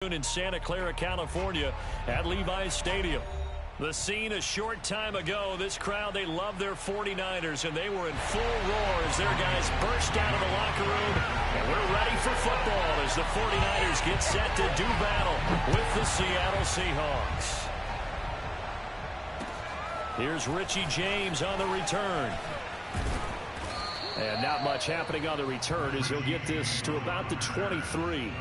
In Santa Clara, California at Levi's Stadium. The scene a short time ago. This crowd, they love their 49ers, and they were in full roar as their guys burst out of the locker room. And we're ready for football as the 49ers get set to do battle with the Seattle Seahawks. Here's Richie James on the return. And not much happening on the return as he'll get this to about the 23.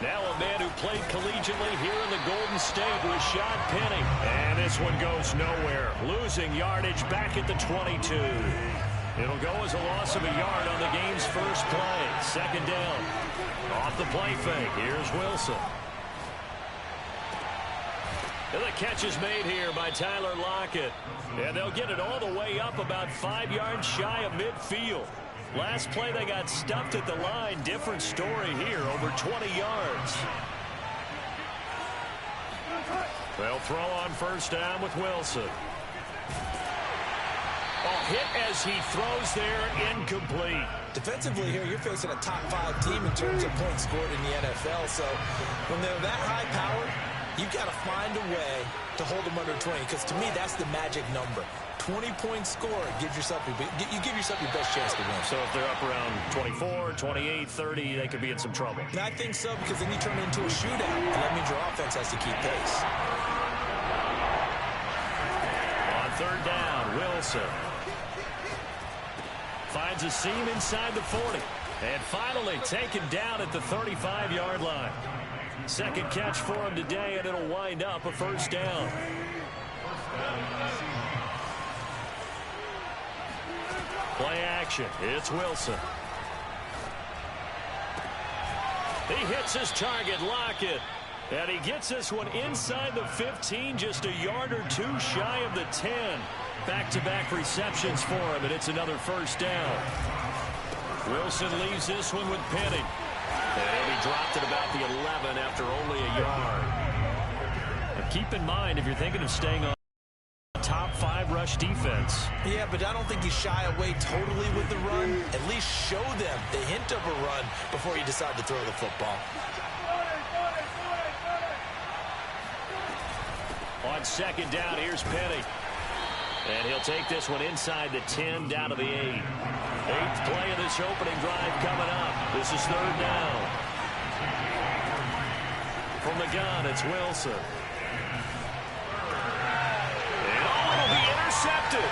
Now a man who played collegiately here in the Golden State, Rashad Penny. And this one goes nowhere. Losing yardage back at the 22. It'll go as a loss of a yard on the game's first play. Second down. Off the play fake. Here's Wilson. And the catch is made here by Tyler Lockett. And they'll get it all the way up about 5 yards shy of midfield. Last play, they got stuffed at the line. Different story here, over 20 yards. They'll throw on first down with Wilson. Hit as he throws there, incomplete. Defensively here, you're facing a top 5 team in terms of points scored in the NFL. So when they're that high powered, you've got to find a way to hold them under 20. Because to me, that's the magic number. 20-point score, you give yourself your best chance to win. So if they're up around 24, 28, 30, they could be in some trouble. And I think so, because then you turn it into a shootout, and that means your offense has to keep pace. On third down, Wilson finds a seam inside the 40. And finally taken down at the 35-yard line. Second catch for him today, and it'll wind up a first down. Play action. It's Wilson. He hits his target, Lockett. And he gets this one inside the 15, just a yard or two shy of the 10. Back-to-back receptions for him, and it's another first down. Wilson leaves this one with Penny. And he'll be dropped at about the 11 after only a yard. And keep in mind, if you're thinking of staying on top 5 rush defense. Yeah, but I don't think you shy away totally with the run. At least show them the hint of a run before you decide to throw the football. On second down, here's Penny. And he'll take this one inside the 10, down to the 8. 8th play of this opening drive coming up. This is third down. From the gun, it's Wilson. Intercepted.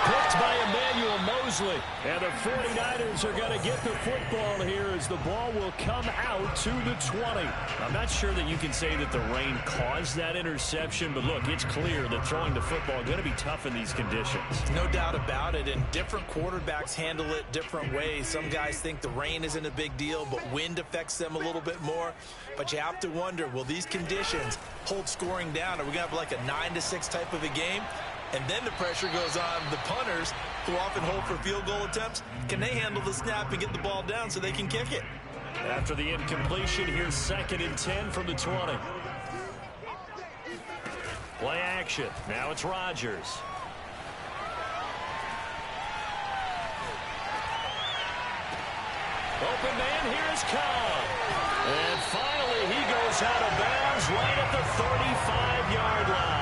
Picked by Emmanuel Mosley. And the 49ers are going to get the football here as the ball will come out to the 20. I'm not sure that you can say that the rain caused that interception, but look, it's clear that throwing the football is going to be tough in these conditions. No doubt about it, and different quarterbacks handle it different ways. Some guys think the rain isn't a big deal, but wind affects them a little bit more. But you have to wonder, will these conditions hold scoring down? Are we going to have like a 9-6 type of a game? And then the pressure goes on the punters, who often hold for field goal attempts. Can they handle the snap and get the ball down so they can kick it? After the incompletion, here's 2nd and 10 from the 20. Play action. Now it's Rodgers. Open man, here's Cobb. And finally, he goes out of bounds right at the 35-yard line.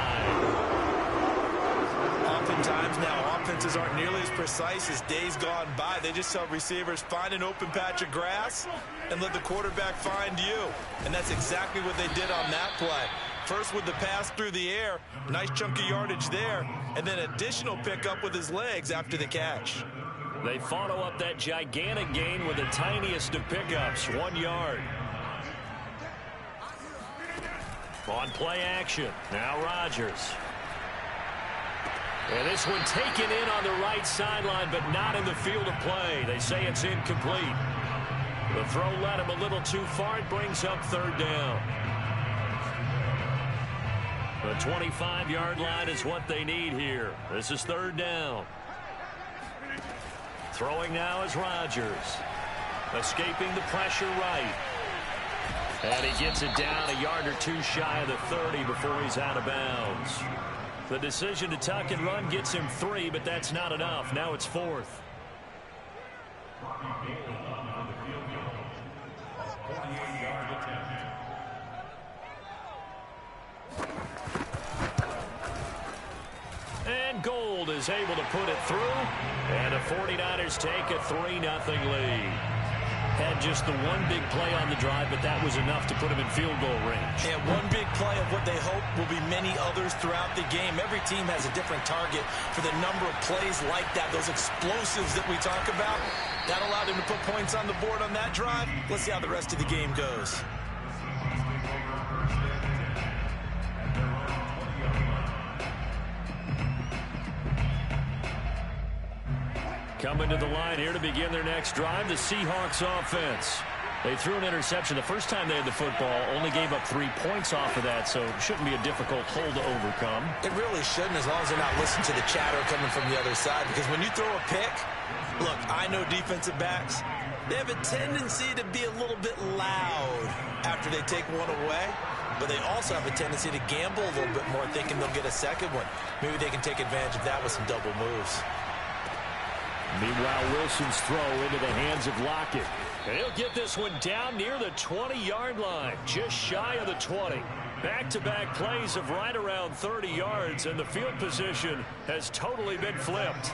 Oftentimes now, offenses aren't nearly as precise as days gone by. They just tell receivers, find an open patch of grass and let the quarterback find you. And that's exactly what they did on that play. First with the pass through the air, nice chunk of yardage there, and then additional pickup with his legs after the catch. They follow up that gigantic gain with the tiniest of pickups, 1 yard. On play action, now Rodgers. And this one taken in on the right sideline, but not in the field of play. They say it's incomplete. The throw led him a little too far. It brings up third down. The 25-yard line is what they need here. This is third down. Throwing now is Rodgers. Escaping the pressure right. And he gets it down a yard or two shy of the 30 before he's out of bounds. The decision to tuck and run gets him 3, but that's not enough. Now it's 4th. And Gold is able to put it through. And the 49ers take a 3-0 lead. Had just the one big play on the drive, but that was enough to put him in field goal range. Yeah, one big play of what they hope will be many others throughout the game. Every team has a different target for the number of plays like that, those explosives that we talk about. That allowed him to put points on the board on that drive. Let's see how the rest of the game goes. Coming to the line here to begin their next drive, the Seahawks offense. They threw an interception the first time they had the football, only gave up 3 points off of that, so it shouldn't be a difficult hole to overcome. It really shouldn't, as long as they're not listening to the chatter coming from the other side, because when you throw a pick, look, I know defensive backs, they have a tendency to be a little bit loud after they take one away, but they also have a tendency to gamble a little bit more, thinking they'll get a second one. Maybe they can take advantage of that with some double moves. Meanwhile, Wilson's throw into the hands of Lockett. And he'll get this one down near the 20-yard line, just shy of the 20. Back-to-back plays of right around 30 yards, and the field position has totally been flipped.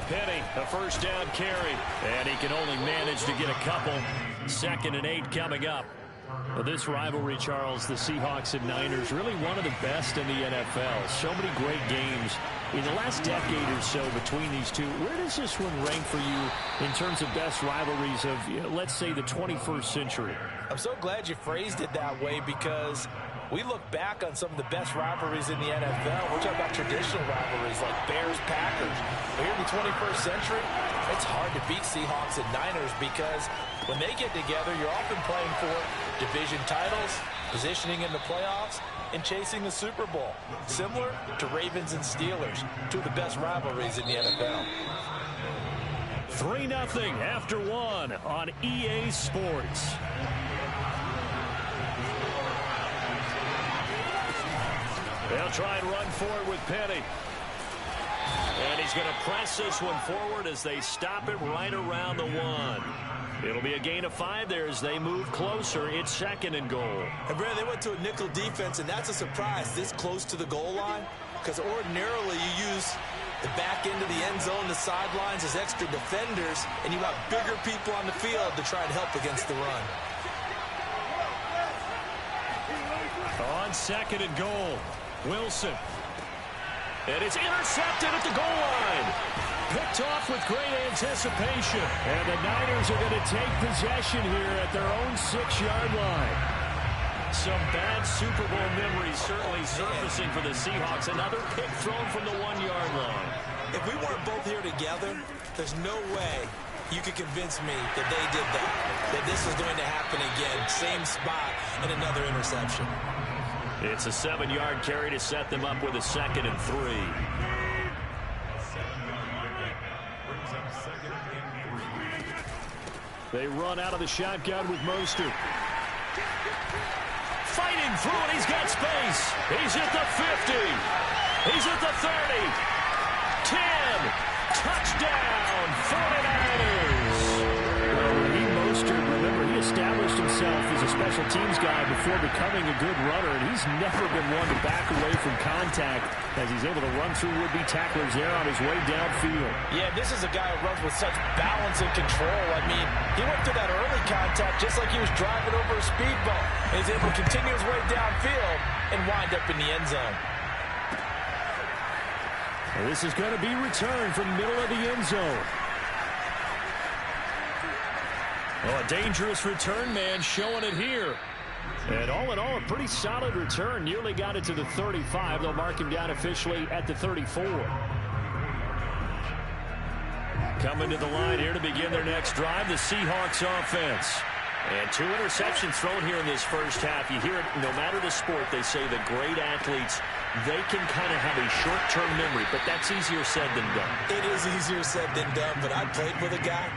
Penny, a first down carry, and he can only manage to get a couple. 2nd and 8 coming up. Well, this rivalry, Charles, the Seahawks and Niners, really one of the best in the NFL. So many great games in the last decade or so between these two. Where does this one rank for you in terms of best rivalries of, let's say, the 21st century? I'm so glad you phrased it that way, because we look back on some of the best rivalries in the NFL. We're talking about traditional rivalries like Bears-Packers. But here in the 21st century, it's hard to beat Seahawks and Niners, because when they get together, you're often playing for division titles, positioning in the playoffs, and chasing the Super Bowl. Similar to Ravens and Steelers, two of the best rivalries in the NFL. 3-0 after 1 on EA Sports. They'll try and run for it with Penny. And he's going to press this one forward as they stop it right around the 1. It'll be a gain of 5 there as they move closer. It's 2nd and goal. And Brad, they went to a nickel defense, and that's a surprise this close to the goal line, because ordinarily you use the back end of the end zone, the sidelines as extra defenders, and you have bigger people on the field to try and help against the run. On 2nd and goal, Wilson. And it's intercepted at the goal line. Picked off with great anticipation. And the Niners are going to take possession here at their own 6-yard line. Some bad Super Bowl memories certainly surfacing for the Seahawks. Another pick thrown from the 1-yard line. If we weren't both here together, there's no way you could convince me that they did that this is going to happen again. Same spot and another interception. It's a 7-yard carry to set them up with a 2nd and 3. They run out of the shotgun with Mostert. Fighting through it. He's got space. He's at the 50. He's at the 30. 10. Touchdown, 49ers. Raheem Mostert, remember, he established himself as a special teams guy before becoming a good runner, and he's never been one to back away from contact as he's able to run through would-be tacklers there on his way downfield. Yeah, this is a guy who runs with such balance and control. I mean, he went through that early contact just like he was driving over a speed bump. He's able to continue his way downfield and wind up in the end zone. And this is going to be returned from middle of the end zone. Well, a dangerous return man showing it here. And all in all, a pretty solid return. Nearly got it to the 35. They'll mark him down officially at the 34. Coming to the line here to begin their next drive, the Seahawks offense. And 2 interceptions thrown here in this first half. You hear it, no matter the sport, they say the great athletes, they can kind of have a short-term memory, but that's easier said than done. It is easier said than done, but I played with a guy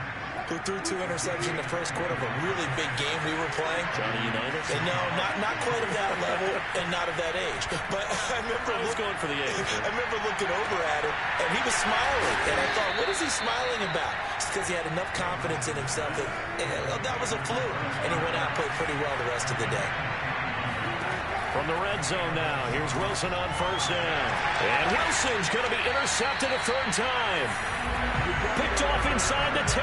who threw 2 interceptions in the first quarter of a really big game we were playing. Johnny Unitas? And no, not quite of that level and not of that age. But I was going for the age. I remember looking over at him, and he was smiling. And I thought, what is he smiling about? It's because he had enough confidence in himself that was a fluke. And he went out and played pretty well the rest of the day. From the red zone now, here's Wilson on first down. And Wilson's going to be intercepted a 3rd time. Picked off inside the 10.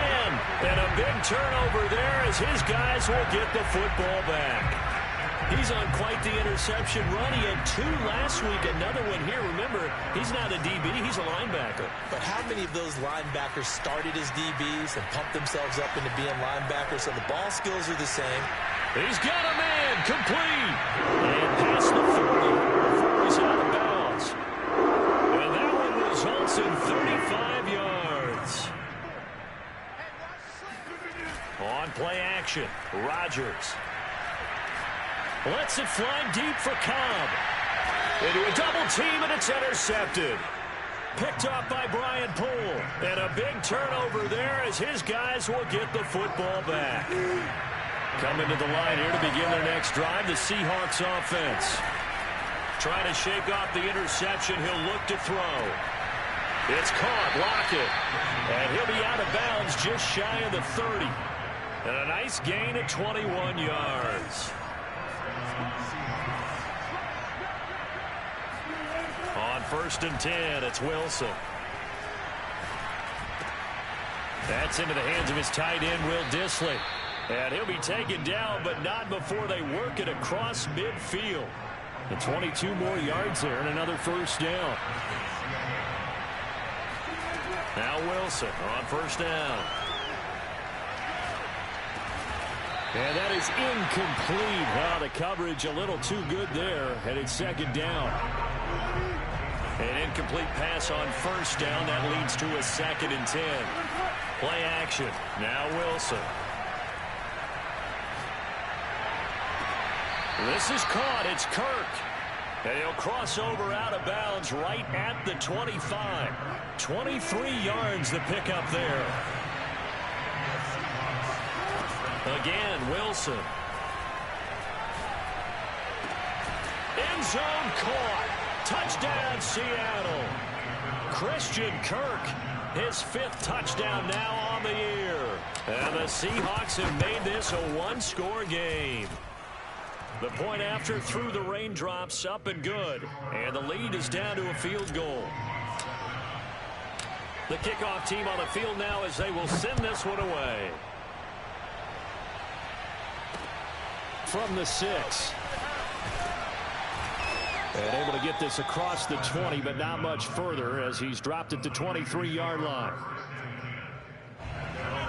And a big turnover there as his guys will get the football back. He's on quite the interception run. He had 2 last week, another one here. Remember, he's not a DB, he's a linebacker. But how many of those linebackers started as DBs and pumped themselves up into being linebackers? So the ball skills are the same. He's got a man, complete. And past the 40 before he's out of bounds. And that one results in 35 yards. On play action, Rodgers lets it fly deep for Cobb. Into a double team, and it's intercepted. Picked off by Brian Poole. And a big turnover there as his guys will get the football back. Coming to the line here to begin their next drive, the Seahawks offense. Trying to shake off the interception. He'll look to throw. It's caught. Lockett. And he'll be out of bounds just shy of the 30. And a nice gain at 21 yards. On 1st and 10, it's Wilson. That's into the hands of his tight end, Will Dissly. And he'll be taken down, but not before they work it across midfield. And 22 more yards there and another 1st down. Now Wilson on 1st down. And that is incomplete. Wow, the coverage a little too good there. And it's 2nd down. An incomplete pass on 1st down. That leads to a 2nd and 10. Play action. Now Wilson. This is caught. It's Kirk. And he'll cross over out of bounds right at the 25. 23 yards the pickup there. Again, Wilson. End zone caught. Touchdown, Seattle. Christian Kirk, his 5th touchdown now on the year. And the Seahawks have made this a 1-score game. The point after through the raindrops, up and good. And the lead is down to a field goal. The kickoff team on the field now as they will send this one away. From the 6. And able to get this across the 20, but not much further as he's dropped at the 23-yard line.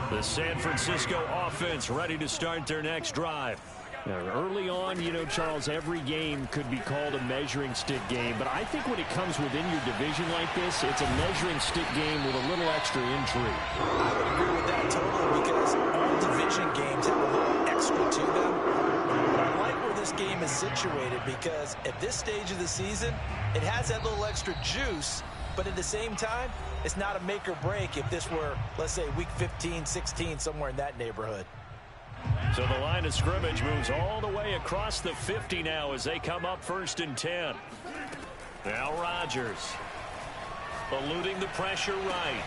The San Francisco offense ready to start their next drive. Now, early on, you know, Charles, every game could be called a measuring stick game. But I think when it comes within your division like this, it's a measuring stick game with a little extra intrigue. I would agree with that totally because all division games have a little extra to them. But I like where this game is situated because at this stage of the season, it has that little extra juice. But at the same time, it's not a make or break if this were, let's say, week 15, 16, somewhere in that neighborhood. So the line of scrimmage moves all the way across the 50 now as they come up 1st and 10. Now Rodgers eluding the pressure right.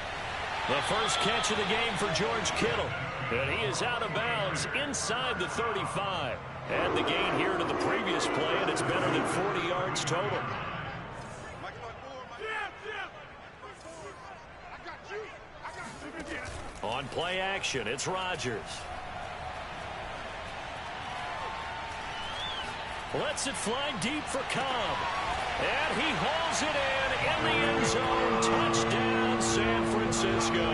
The first catch of the game for George Kittle. And he is out of bounds inside the 35. Add the gain here to the previous play, and it's better than 40 yards total. On play action, it's Rodgers. Lets it fly deep for Cobb. And he hauls it in the end zone. Touchdown, San Francisco.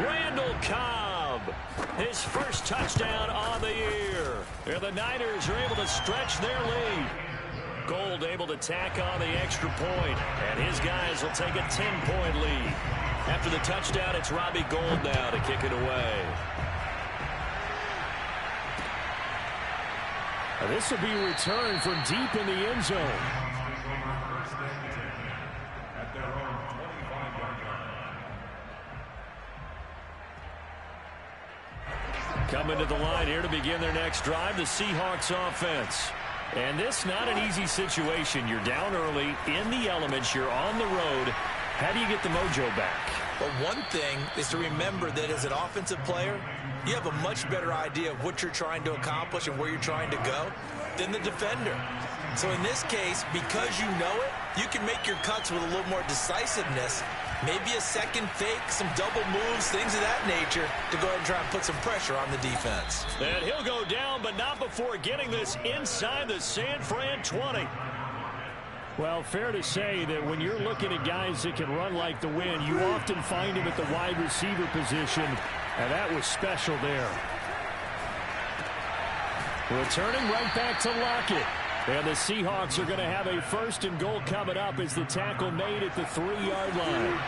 Randall Cobb, his first touchdown on the year. And the Niners are able to stretch their lead. Gold able to tack on the extra point. And his guys will take a 10-point lead. After the touchdown, it's Robbie Gould now to kick it away. This will be a return from deep in the end zone. Coming to the line here to begin their next drive, the Seahawks offense. And this not an easy situation. You're down early, in the elements, you're on the road. How do you get the mojo back? Well, one thing is to remember that as an offensive player, you have a much better idea of what you're trying to accomplish and where you're trying to go than the defender. So in this case, because you know it, you can make your cuts with a little more decisiveness. Maybe a second fake, some double moves, things of that nature to go ahead and try and put some pressure on the defense. And he'll go down, but not before getting this inside the San Fran 20. Well, fair to say that when you're looking at guys that can run like the wind, you often find him at the wide receiver position, and that was special there. Returning right back to Lockett. And the Seahawks are going to have a 1st and goal coming up as the tackle made at the 3-yard line.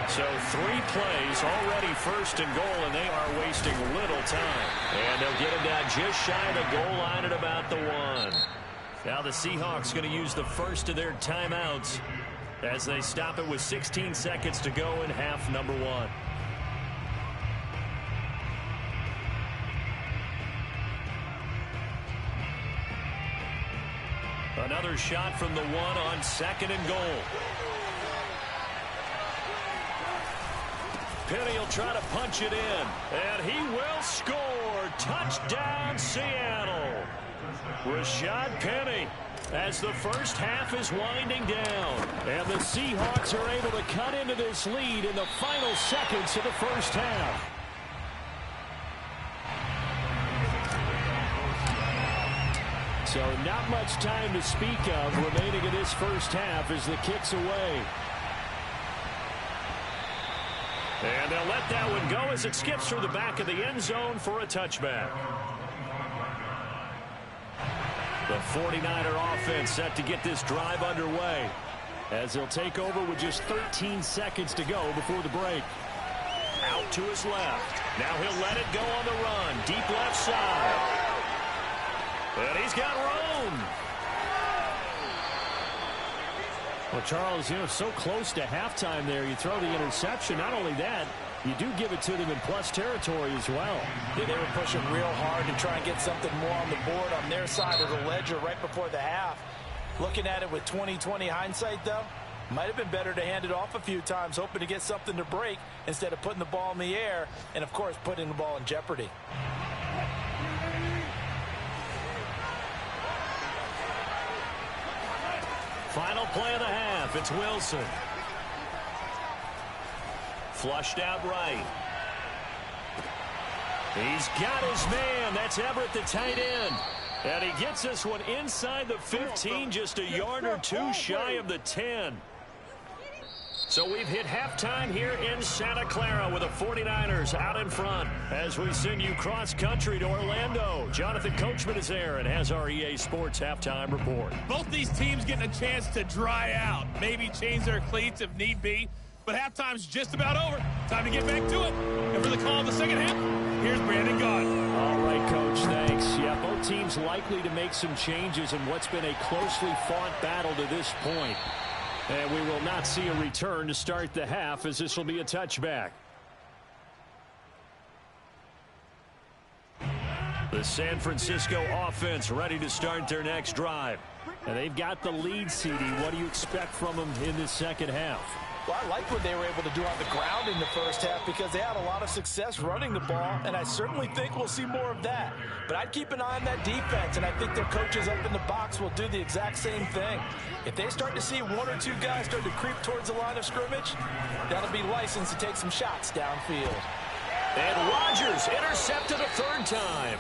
So 3 plays, already 1st and goal, and they are wasting little time. And they'll get him down just shy of the goal line at about the 1. Now the Seahawks going to use the first of their timeouts as they stop it with 16 seconds to go in half number 1. Another shot from the 1 on 2nd and goal. Penny will try to punch it in, and he will score. Touchdown, Seattle. Rashad Penny as the first half is winding down. And the Seahawks are able to cut into this lead in the final seconds of the first half. So not much time to speak of remaining in this first half as the kick's away. And they'll let that one go as it skips through the back of the end zone for a touchback. The 49er offense set to get this drive underway as they'll take over with just 13 seconds to go before the break. Out to his left. Now he'll let it go on the run. Deep left side. And he's got room. Well, Charles, you know, so close to halftime there. You throw the interception. Not only that, you do give it to them in plus territory as well. Yeah, they were pushing real hard to try and get something more on the board on their side of the ledger right before the half. Looking at it with 20/20 hindsight, though, might have been better to hand it off a few times, hoping to get something to break instead of putting the ball in the air and, of course, putting the ball in jeopardy. Final play of the half. It's Wilson. Flushed out right. He's got his man. That's Everett, the tight end. And he gets this one inside the 15, just a yard or 2 shy of the 10. So we've hit halftime here in Santa Clara with the 49ers out in front as we send you cross-country to Orlando. Jonathan Coachman is there and has our EA Sports halftime report. Both these teams getting a chance to dry out, maybe change their cleats if need be, but halftime's just about over. Time to get back to it. And for the call of the second half, here's Brandon Gaudin. All right, Coach, thanks. Yeah, both teams likely to make some changes in what's been a closely fought battle to this point. And we will not see a return to start the half as this will be a touchback. The San Francisco offense ready to start their next drive. And they've got the lead, CD. What do you expect from them in the second half? Well, I like what they were able to do on the ground in the first half because they had a lot of success running the ball, and I certainly think we'll see more of that. But I'd keep an eye on that defense, and I think their coaches up in the box will do the exact same thing. If they start to see 1 or 2 guys start to creep towards the line of scrimmage, that'll be licensed to take some shots downfield. And Rodgers intercepted a 3rd time.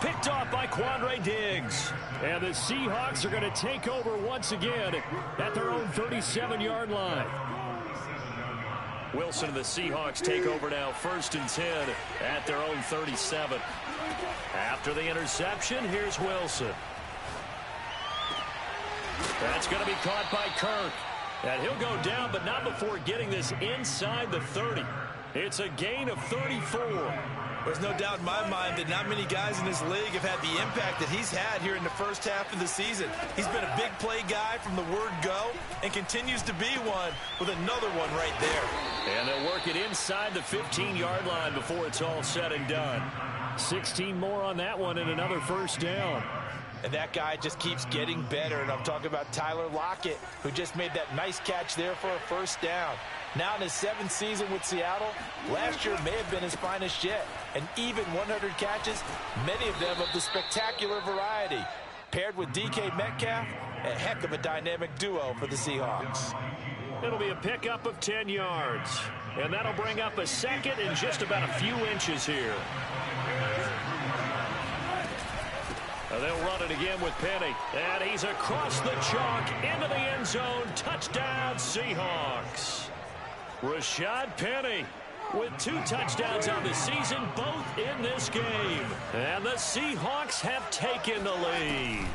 Picked off by Quandre Diggs. And the Seahawks are going to take over once again at their own 37-yard line. Wilson and the Seahawks take over now, 1st and 10 at their own 37. After the interception, here's Wilson. That's going to be caught by Kirk. And he'll go down, but not before getting this inside the 30. It's a gain of 34. There's no doubt in my mind that not many guys in this league have had the impact that he's had here in the first half of the season. He's been a big play guy from the word go and continues to be one with another one right there. And they'll work it inside the 15-yard line before it's all said and done. 16 more on that one and another first down. And that guy just keeps getting better. And I'm talking about Tyler Lockett, who just made that nice catch there for a first down. Now in his 7th season with Seattle, last year may have been his finest yet. And even 100 catches, many of them of the spectacular variety. Paired with DK Metcalf, a heck of a dynamic duo for the Seahawks. It'll be a pickup of 10 yards. And that'll bring up a second and just about a few inches here. They'll run it again with Penny. And he's across the chalk into the end zone. Touchdown, Seahawks. Rashad Penny with 2 touchdowns on the season, both in this game. And the Seahawks have taken the lead.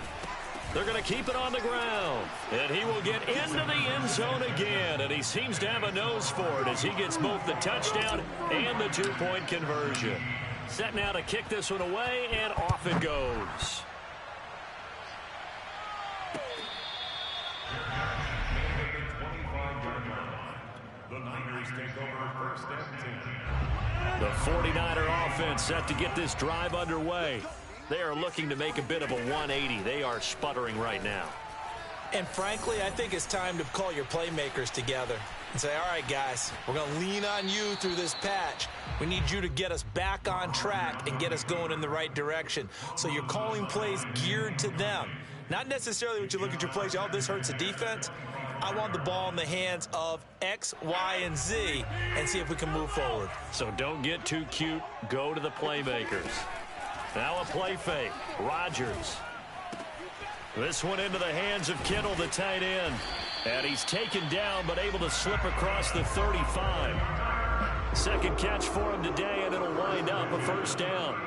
They're going to keep it on the ground. And he will get into the end zone again. And he seems to have a nose for it as he gets both the touchdown and the 2-point conversion. Set now to kick this one away, and off it goes. The Niners take over first and 10. The 49er offense set to get this drive underway. They are looking to make a bit of a 180. They are sputtering right now. And frankly, I think it's time to call your playmakers together and say, all right, guys, we're going to lean on you through this patch. We need you to get us back on track and get us going in the right direction. So you're calling plays geared to them. Not necessarily when you look at your plays, oh, this hurts the defense. I want the ball in the hands of X, Y, and Z and see if we can move forward. So don't get too cute. Go to the playmakers. Now a play fake. Rodgers. This one into the hands of Kittle, the tight end. And he's taken down but able to slip across the 35. Second catch for him today, and it'll wind up a first down.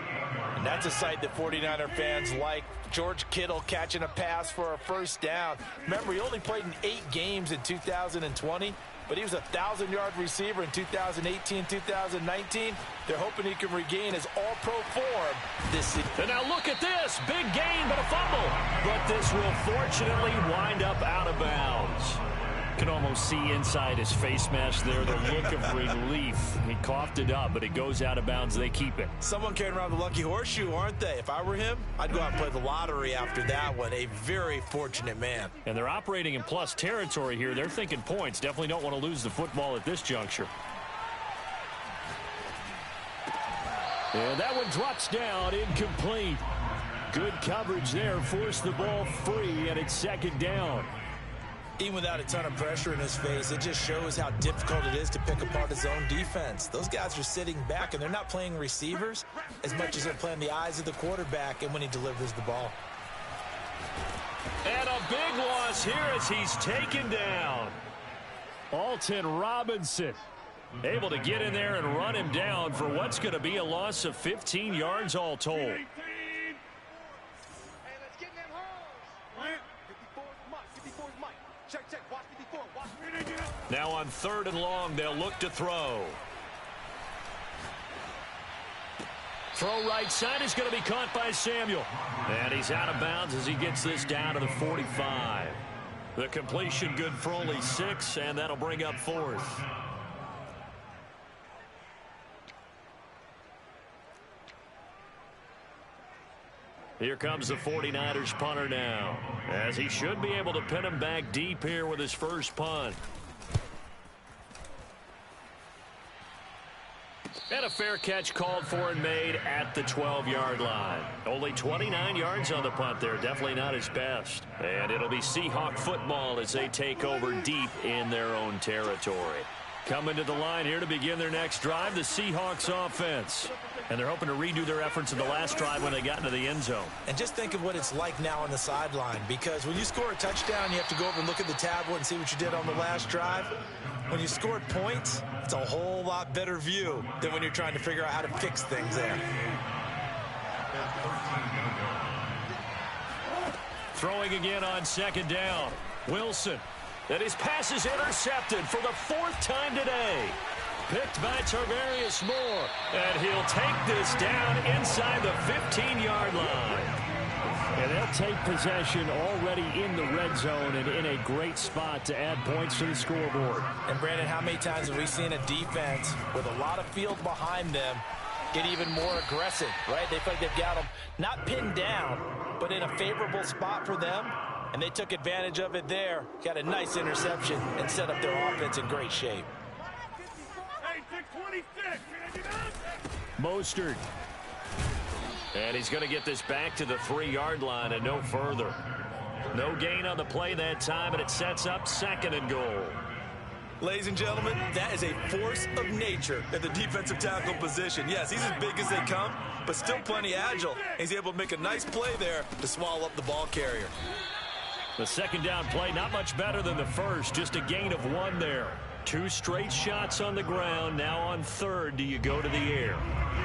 And that's a sight that 49er fans like. George Kittle catching a pass for a first down. Remember, he only played in 8 games in 2020, but he was a 1,000-yard receiver in 2018, 2019. They're hoping he can regain his all-pro form this season. And now look at this. Big gain, but a fumble. But this will fortunately wind up out of bounds. You can almost see inside his face mask there the look of relief. He coughed it up, but it goes out of bounds. They keep it. Someone carrying around the lucky horseshoe, aren't they? If I were him, I'd go out and play the lottery after that one. A very fortunate man. And they're operating in plus territory here. They're thinking points. Definitely don't want to lose the football at this juncture. And that one drops down, incomplete. Good coverage there. Forced the ball free, and it's second down. Even without a ton of pressure in his face, it just shows how difficult it is to pick apart his own defense. Those guys are sitting back, and they're not playing receivers as much as they're playing the eyes of the quarterback and when he delivers the ball. And a big loss here as he's taken down. Alton Robinson able to get in there and run him down for what's going to be a loss of 15 yards all told. Now on 3rd and long, they'll look to throw. Throw right side is going to be caught by Samuel. And he's out of bounds as he gets this down to the 45. The completion good for only 6, and that'll bring up 4th. Here comes the 49ers punter now, as he should be able to pin him back deep here with his first punt. And a fair catch called for and made at the 12-yard line. Only 29 yards on the punt there. Definitely not his best. And it'll be Seahawk football as they take over deep in their own territory. Coming to the line here to begin their next drive, the Seahawks offense. And they're hoping to redo their efforts in the last drive when they got into the end zone. And just think of what it's like now on the sideline, because when you score a touchdown, you have to go over and look at the tablet and see what you did on the last drive. When you scored points, it's a whole lot better view than when you're trying to figure out how to fix things there. Throwing again on 2nd down. Wilson. And his pass is intercepted for the 4th time today. picked by Tarvarius Moore. And he'll take this down inside the 15-yard line. And they'll take possession already in the red zone and in a great spot to add points to the scoreboard. And, Brandon, how many times have we seen a defense with a lot of field behind them get even more aggressive, right? They feel like they've got them not pinned down, but in a favorable spot for them. And they took advantage of it there. Got a nice interception and set up their offense in great shape. Mostert. And he's going to get this back to the 3-yard line and no further. No gain on the play that time, and it sets up 2nd and goal. Ladies and gentlemen, that is a force of nature at the defensive tackle position. Yes, he's as big as they come, but still plenty agile. He's able to make a nice play there to swallow up the ball carrier. The 2nd down play, not much better than the first, just a gain of 1 there. 2 straight shots on the ground. Now on 3rd, do you go to the air?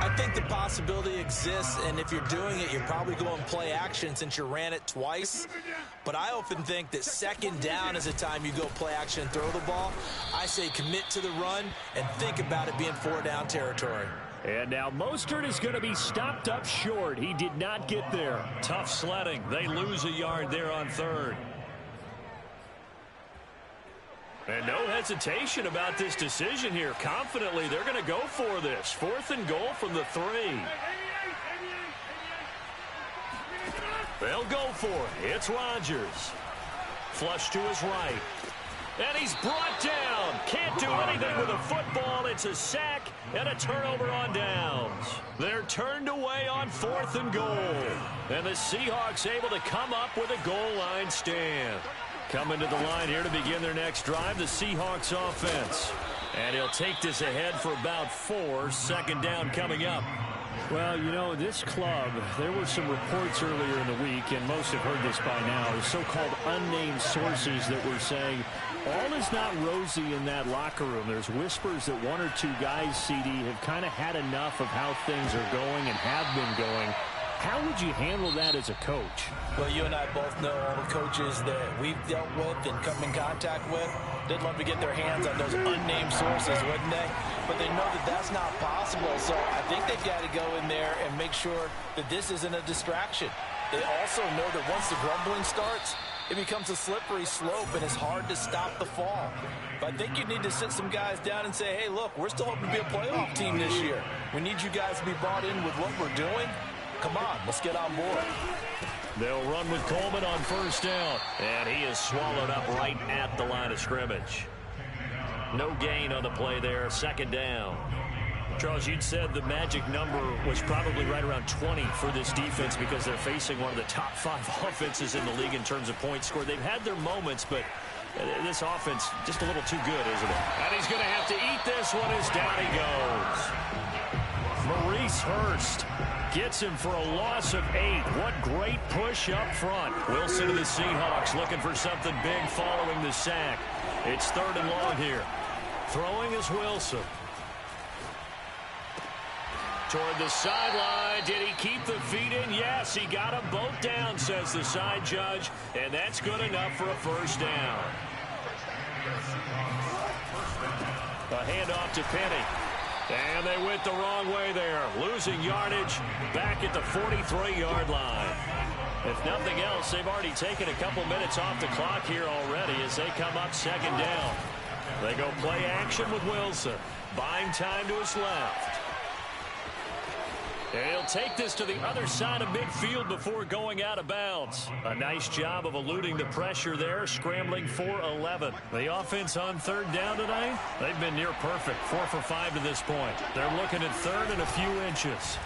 I think the possibility exists, and if you're doing it, you're probably going play action since you ran it twice. But I often think that 2nd down is the time you go play action and throw the ball. I say commit to the run and think about it being 4-down territory. And now Mostert is going to be stopped up short. He did not get there. Tough sledding. They lose a yard there on 3rd. And no hesitation about this decision here. Confidently, they're going to go for this. 4th and goal from the 3. They'll go for it. It's Rodgers. Flush to his right. And he's brought down. Can't do anything with a football. It's a sack and a turnover on downs. They're turned away on 4th and goal. And the Seahawks able to come up with a goal line stand. Coming to the line here to begin their next drive, the Seahawks offense. And he'll take this ahead for about 4. 2nd down coming up. Well, you know, this club, there were some reports earlier in the week, and most have heard this by now, the so-called unnamed sources that were saying all is not rosy in that locker room. There's whispers that 1 or 2 guys, CD, have kind of had enough of how things are going and have been going. How would you handle that as a coach? Well, you and I both know all the coaches that we've dealt with and come in contact with. They'd love to get their hands on those unnamed sources, wouldn't they? But they know that that's not possible, so I think they've got to go in there and make sure that this isn't a distraction. They also know that once the grumbling starts, it becomes a slippery slope, and it's hard to stop the fall. But I think you need to sit some guys down and say, hey, look, we're still hoping to be a playoff team this year. We need you guys to be bought in with what we're doing. Come on, let's get on board. They'll run with Coleman on 1st down. And he is swallowed up right at the line of scrimmage. No gain on the play there. 2nd down. Charles, you'd said the magic number was probably right around 20 for this defense because they're facing one of the top 5 offenses in the league in terms of points scored. They've had their moments, but this offense just a little too good, isn't it? And he's going to have to eat this one as down he goes. Maurice Hurst gets him for a loss of 8. What great push up front. Wilson to the Seahawks looking for something big following the sack. It's 3rd and long here. Throwing is Wilson. Toward the sideline. Did he keep the feet in? Yes, he got them both down, says the side judge. And that's good enough for a 1st down. A handoff to Penny. And they went the wrong way there. Losing yardage back at the 43-yard line. If nothing else, they've already taken a couple minutes off the clock here already as they come up 2nd down. They go play action with Wilson. Buying time to his left. And he'll take this to the other side of midfield before going out of bounds. A nice job of eluding the pressure there, scrambling for 11. The offense on 3rd down tonight, they've been near perfect, 4 for 5 to this point. They're looking at 3rd and a few inches.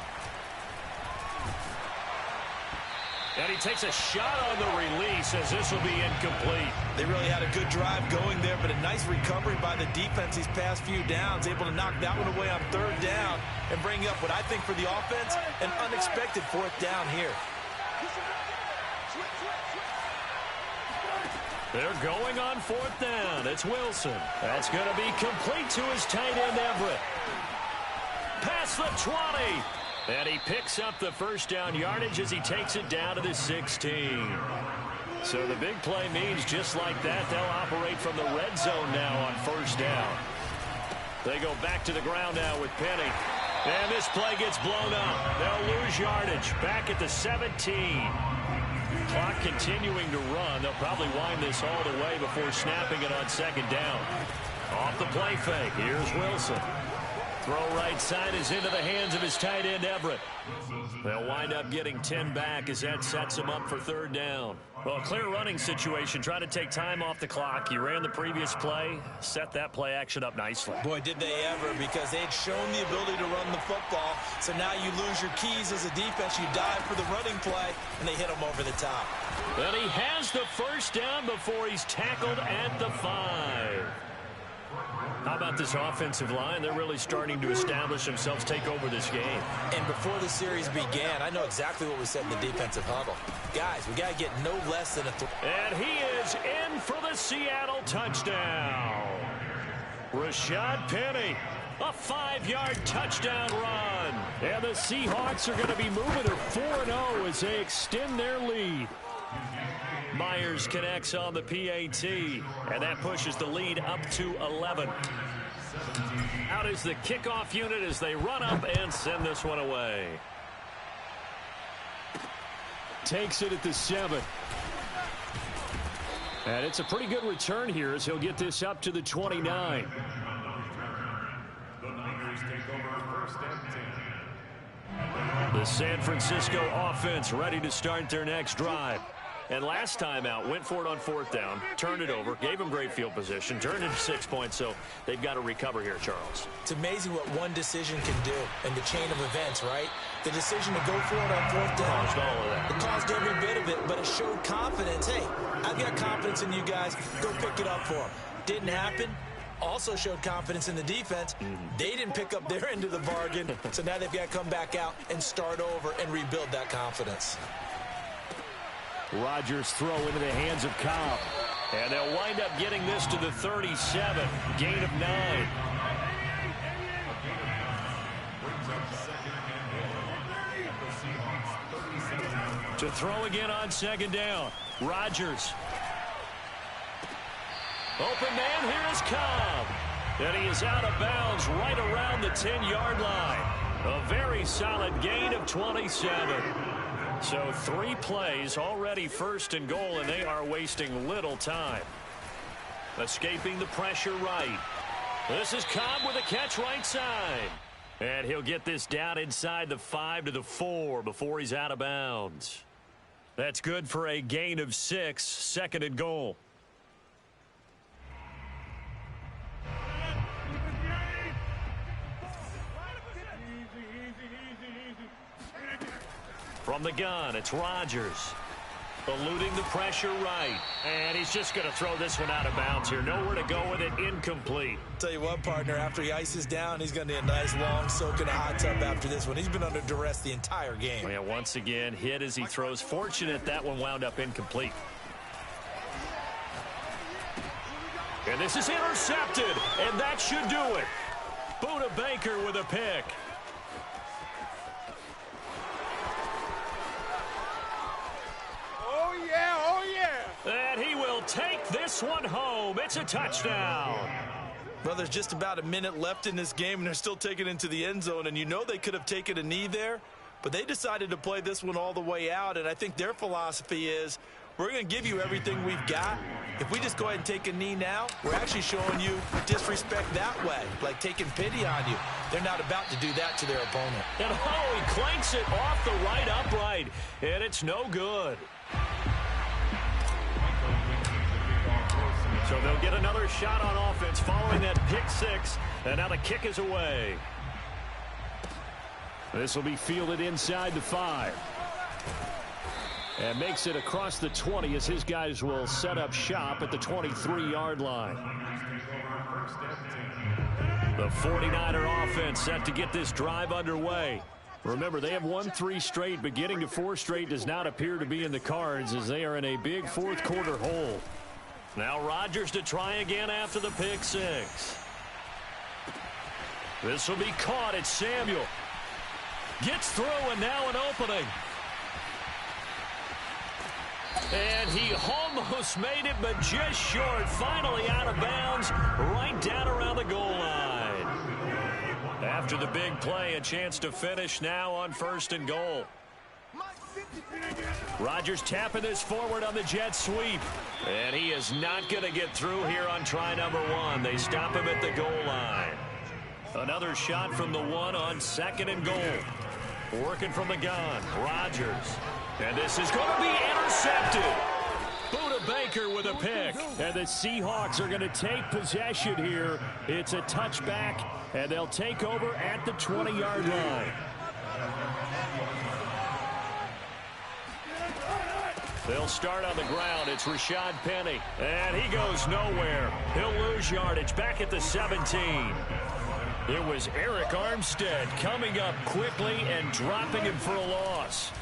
And he takes a shot on the release as this will be incomplete. They really had a good drive going there, but a nice recovery by the defense these past few downs, able to knock that one away on 3rd down and bring up what I think for the offense, an unexpected 4th down here. They're going on 4th down. It's Wilson. That's going to be complete to his tight end, Everett. Past the 20. And he picks up the 1st down yardage as he takes it down to the 16. So the big play means just like that, they'll operate from the red zone now on 1st down. They go back to the ground now with Penny. And this play gets blown up. They'll lose yardage. Back at the 17. Clock continuing to run. They'll probably wind this all the way before snapping it on second down. Off the play fake. Here's Wilson. Throw right side is into the hands of his tight end, Everett. They'll wind up getting 10 back as that sets him up for third down. Well, a clear running situation. Try to take time off the clock. You ran the previous play, set that play action up nicely. Boy, did they ever, because they'd shown the ability to run the football. So now you lose your keys as a defense. You dive for the running play, and they hit him over the top. And he has the first down before he's tackled at the 5. How about this offensive line? They're really starting to establish themselves, take over this game. And before the series began, I know exactly what we said in the defensive huddle. Guys, we got to get no less than a 3. And he is in for the Seattle touchdown. Rashad Penny, a 5-yard touchdown run. And the Seahawks are going to be moving to 4-0 as they extend their lead. Myers connects on the PAT, and that pushes the lead up to 11. Out is the kickoff unit as they run up and send this one away. Takes it at the 7. And it's a pretty good return here as he'll get this up to the 29. The Niners take over first and 10. The San Francisco offense ready to start their next drive. And last time out, went for it on 4th down, turned it over, gave him great field position, turned it to 6 points, so they've got to recover here, Charles. It's amazing what one decision can do in the chain of events, right? The decision to go for it on 4th down. Caused all of that. It caused every bit of it, but it showed confidence. Hey, I've got confidence in you guys. Go pick it up for them. Didn't happen. Also showed confidence in the defense. They didn't pick up their end of the bargain, so now they've got to come back out and start over and rebuild that confidence. Rodgers throw into the hands of Cobb. And they'll wind up getting this to the 37. Gain of 9. To throw again on second down. Rodgers. Open man, here is Cobb. And he is out of bounds right around the 10-yard line. A very solid gain of 27. So 3 plays already first and goal, and they are wasting little time. Escaping the pressure right. This is Cobb with a catch right side. And he'll get this down inside the 5 to the 4 before he's out of bounds. That's good for a gain of 6, second and goal. From the gun, it's Rodgers. Eluding the pressure right. And he's just going to throw this one out of bounds here. Nowhere to go with it. Incomplete. Tell you what, partner, after he ices down, he's going to need a nice long soak in a hot tub after this one. He's been under duress the entire game. Yeah, once again, hit as he throws. Fortunate that one wound up incomplete. And this is intercepted. And that should do it. Budda Baker with a pick. And he will take this one home. It's a touchdown. Well, there's just about a minute left in this game, and they're still taking it into the end zone. And you know they could have taken a knee there, but they decided to play this one all the way out. And I think their philosophy is, we're going to give you everything we've got. If we just go ahead and take a knee now, we're actually showing you disrespect that way, like taking pity on you. They're not about to do that to their opponent. And he clanks it off the right upright, and it's no good. So they'll get another shot on offense following that pick 6, and now the kick is away. This will be fielded inside the 5. And makes it across the 20 as his guys will set up shop at the 23-yard line. The 49er offense set to get this drive underway. Remember, they have won 3 straight, but getting to 4 straight does not appear to be in the cards as they are in a big fourth-quarter hole. Now Rodgers to try again after the pick 6. This will be caught. It's Samuel. Gets through, and now an opening. And he almost made it, but just short. Finally out of bounds, right down around the goal line. After the big play, a chance to finish now on 1st and goal. Rodgers tapping this forward on the jet sweep. And he is not going to get through here on try number 1. They stop him at the goal line. Another shot from the 1 on 2nd and goal. Working from the gun, Rodgers. And this is going to be intercepted. Buda Baker with a pick. And the Seahawks are going to take possession here. It's a touchback, and they'll take over at the 20-yard line. They'll start on the ground. It's Rashad Penny. And he goes nowhere. He'll lose yardage back at the 17. It was Eric Armstead coming up quickly and dropping him for a loss.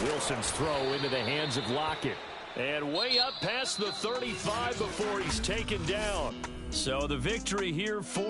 Wilson's throw into the hands of Lockett. And way up past the 35 before he's taken down. So the victory here for